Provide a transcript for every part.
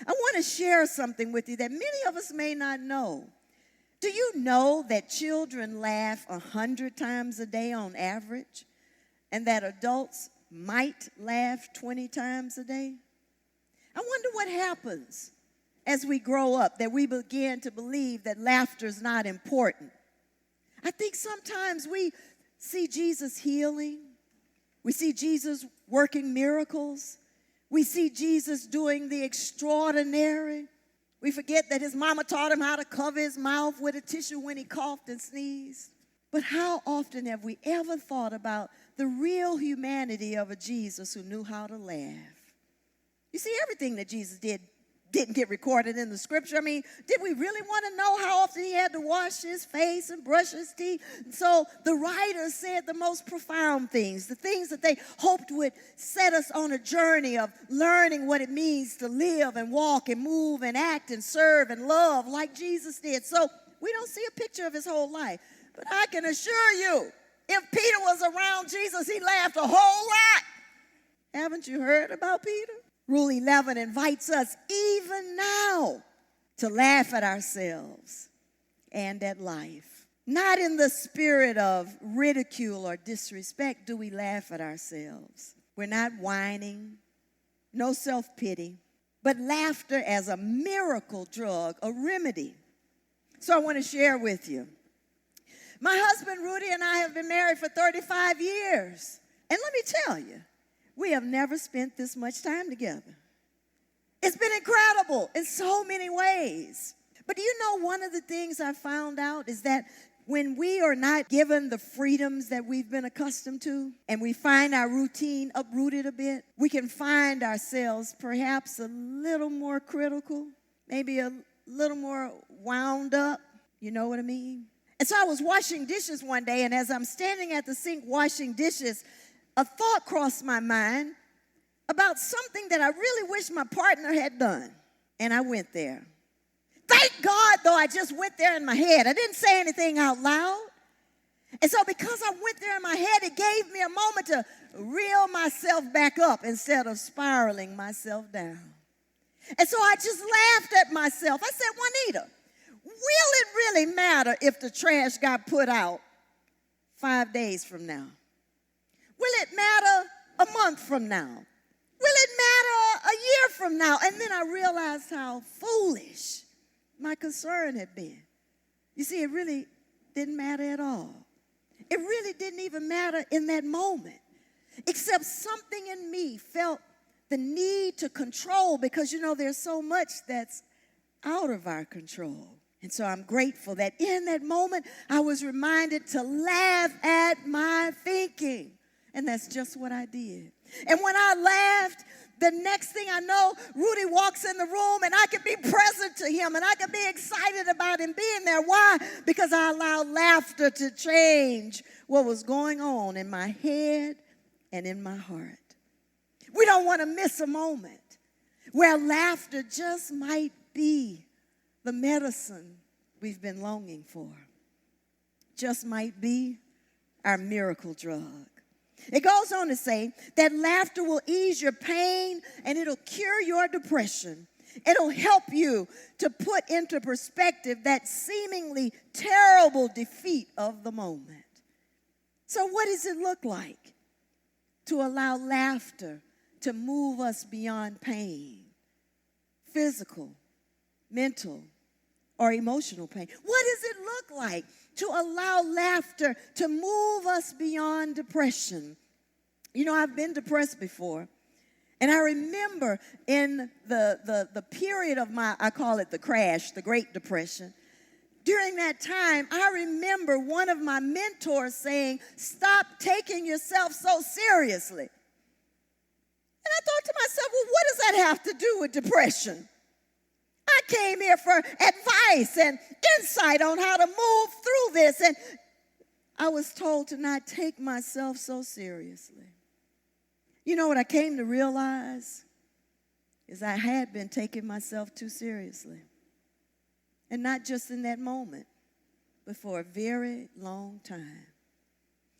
I want to share something with you that many of us may not know. Do you know that children laugh 100 times a day on average, and that adults might laugh 20 times a day? I wonder what happens as we grow up, that we begin to believe that laughter is not important. I think sometimes we see Jesus healing. We see Jesus working miracles. We see Jesus doing the extraordinary. We forget that his mama taught him how to cover his mouth with a tissue when he coughed and sneezed. But how often have we ever thought about the real humanity of a Jesus who knew how to laugh? You see, everything that Jesus didn't get recorded in the scripture. I mean, did we really want to know how often he had to wash his face and brush his teeth? And so the writers said the most profound things, the things that they hoped would set us on a journey of learning what it means to live and walk and move and act and serve and love like Jesus did. So we don't see a picture of his whole life. But I can assure you, if Peter was around Jesus, he laughed a whole lot. Haven't you heard about Peter? Rule 11 invites us even now to laugh at ourselves and at life. Not in the spirit of ridicule or disrespect do we laugh at ourselves. We're not whining, no self-pity, but laughter as a miracle drug, a remedy. So I want to share with you. My husband Rudy and I have been married for 35 years. And let me tell you, we have never spent this much time together. It's been incredible in so many ways. But do you know, one of the things I found out is that when we are not given the freedoms that we've been accustomed to, and we find our routine uprooted a bit, we can find ourselves perhaps a little more critical, maybe a little more wound up. You know what I mean? And so I was washing dishes one day, and as I'm standing at the sink washing dishes, a thought crossed my mind about something that I really wish my partner had done. And I went there. Thank God, though, I just went there in my head. I didn't say anything out loud. And so because I went there in my head, it gave me a moment to reel myself back up instead of spiraling myself down. And so I just laughed at myself. I said, Juanita, will it really matter if the trash got put out 5 days from now? Will it matter a month from now? Will it matter a year from now? And then I realized how foolish my concern had been. You see, it really didn't matter at all. It really didn't even matter in that moment, except something in me felt the need to control, because, you know, there's so much that's out of our control. And so I'm grateful that in that moment, I was reminded to laugh at my thinking. And that's just what I did. And when I laughed, the next thing I know, Rudy walks in the room and I could be present to him and I could be excited about him being there. Why? Because I allowed laughter to change what was going on in my head and in my heart. We don't want to miss a moment where laughter just might be the medicine we've been longing for. Just might be our miracle drug. It goes on to say that laughter will ease your pain and it'll cure your depression. It'll help you to put into perspective that seemingly terrible defeat of the moment. So what does it look like to allow laughter to move us beyond pain, physical, mental, or emotional pain? What does it look like to allow laughter to move us beyond depression? You know, I've been depressed before. And I remember in the period of my, I call it the crash, the Great Depression. During that time, I remember one of my mentors saying, stop taking yourself so seriously. And I thought to myself, well, what does that have to do with depression? I came here for advice and insight on how to move through this. And I was told to not take myself so seriously. You know what I came to realize is I had been taking myself too seriously. And not just in that moment, but for a very long time.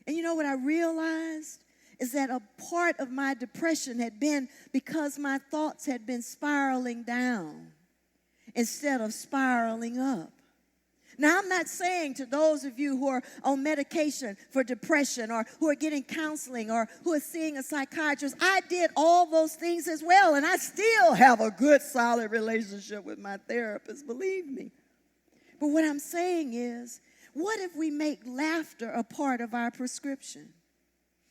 And you know what I realized is that a part of my depression had been because my thoughts had been spiraling down instead of spiraling up. Now, I'm not saying to those of you who are on medication for depression or who are getting counseling or who are seeing a psychiatrist, I did all those things as well, and I still have a good, solid relationship with my therapist, believe me. But what I'm saying is, what if we make laughter a part of our prescription?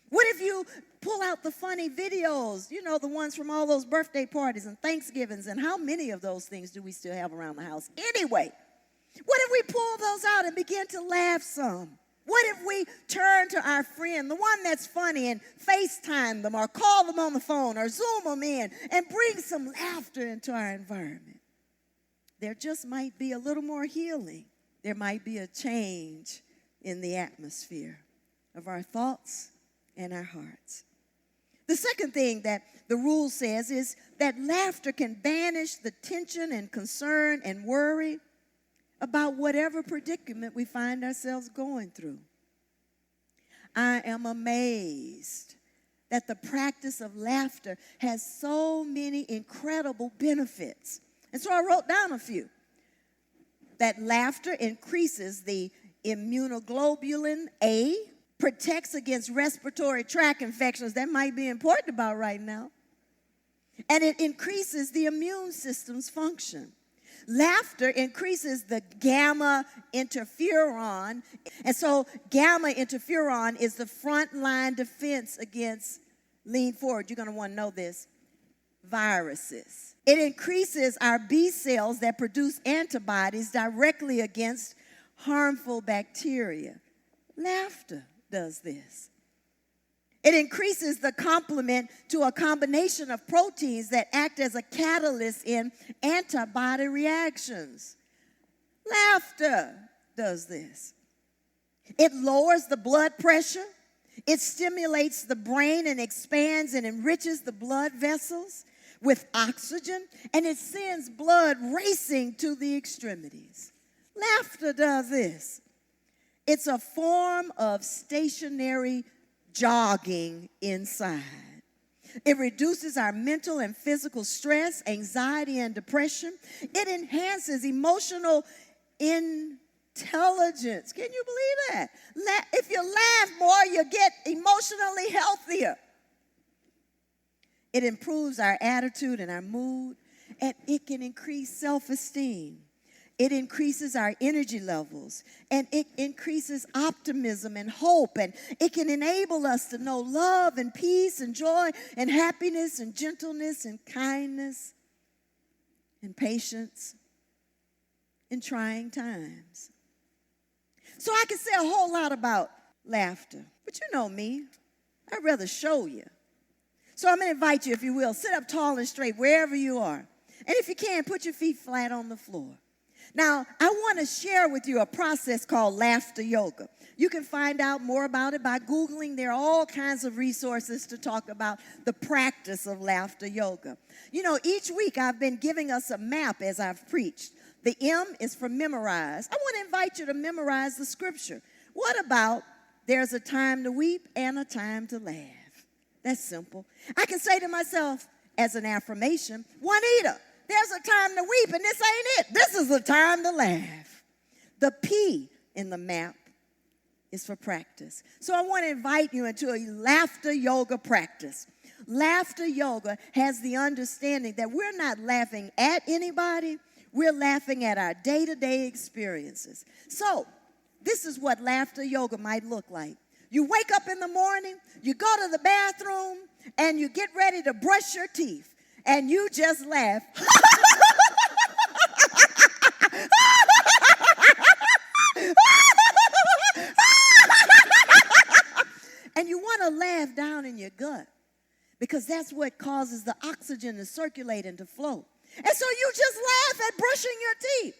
What if you pull out the funny videos, you know, the ones from all those birthday parties and Thanksgivings, and how many of those things do we still have around the house anyway? What if we pull those out and begin to laugh some? What if we turn to our friend, the one that's funny, and FaceTime them or call them on the phone or Zoom them in and bring some laughter into our environment? There just might be a little more healing. There might be a change in the atmosphere of our thoughts and our hearts. The second thing that the rule says is that laughter can banish the tension and concern and worry about whatever predicament we find ourselves going through. I am amazed that the practice of laughter has so many incredible benefits. And so I wrote down a few. That laughter increases the immunoglobulin A, protects against respiratory tract infections. That might be important about right now. And it increases the immune system's function. Laughter increases the gamma interferon. And so gamma interferon is the frontline defense against, lean forward, you're going to want to know this, viruses. It increases our B cells that produce antibodies directly against harmful bacteria. Laughter does this. It increases the complement to a combination of proteins that act as a catalyst in antibody reactions. Laughter does this. It lowers the blood pressure. It stimulates the brain and expands and enriches the blood vessels with oxygen, and it sends blood racing to the extremities. Laughter does this. It's a form of stationary jogging inside. It reduces our mental and physical stress, anxiety, and depression. It enhances emotional intelligence. Can you believe that? If you laugh more, you get emotionally healthier. It improves our attitude and our mood, and it can increase self-esteem. It increases our energy levels, and it increases optimism and hope, and it can enable us to know love and peace and joy and happiness and gentleness and kindness and patience in trying times. So I can say a whole lot about laughter, but you know me, I'd rather show you. So I'm going to invite you, if you will, sit up tall and straight wherever you are. And if you can, put your feet flat on the floor. Now, I want to share with you a process called laughter yoga. You can find out more about it by Googling. There are all kinds of resources to talk about the practice of laughter yoga. You know, each week I've been giving us a map as I've preached. The M is for memorize. I want to invite you to memorize the scripture. What about there's a time to weep and a time to laugh? That's simple. I can say to myself as an affirmation, Juanita, there's a time to weep, and this ain't it. This is the time to laugh. The P in the map is for practice. So I want to invite you into a laughter yoga practice. Laughter yoga has the understanding that we're not laughing at anybody. We're laughing at our day-to-day experiences. So this is what laughter yoga might look like. You wake up in the morning, you go to the bathroom, and you get ready to brush your teeth. And you just laugh. And you want to laugh down in your gut because that's what causes the oxygen to circulate and to flow. And so you just laugh at brushing your teeth.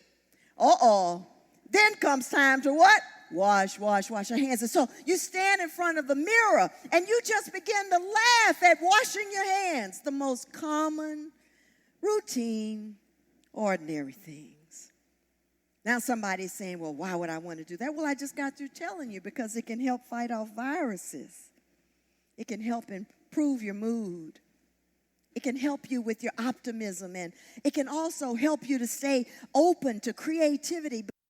Then comes time to what? Wash your hands. And so you stand in front of the mirror and you just begin to laugh at washing your hands. The most common, routine, ordinary things. Now somebody's saying, well, why would I want to do that? Well, I just got through telling you because it can help fight off viruses. It can help improve your mood. It can help you with your optimism, and it can also help you to stay open to creativity.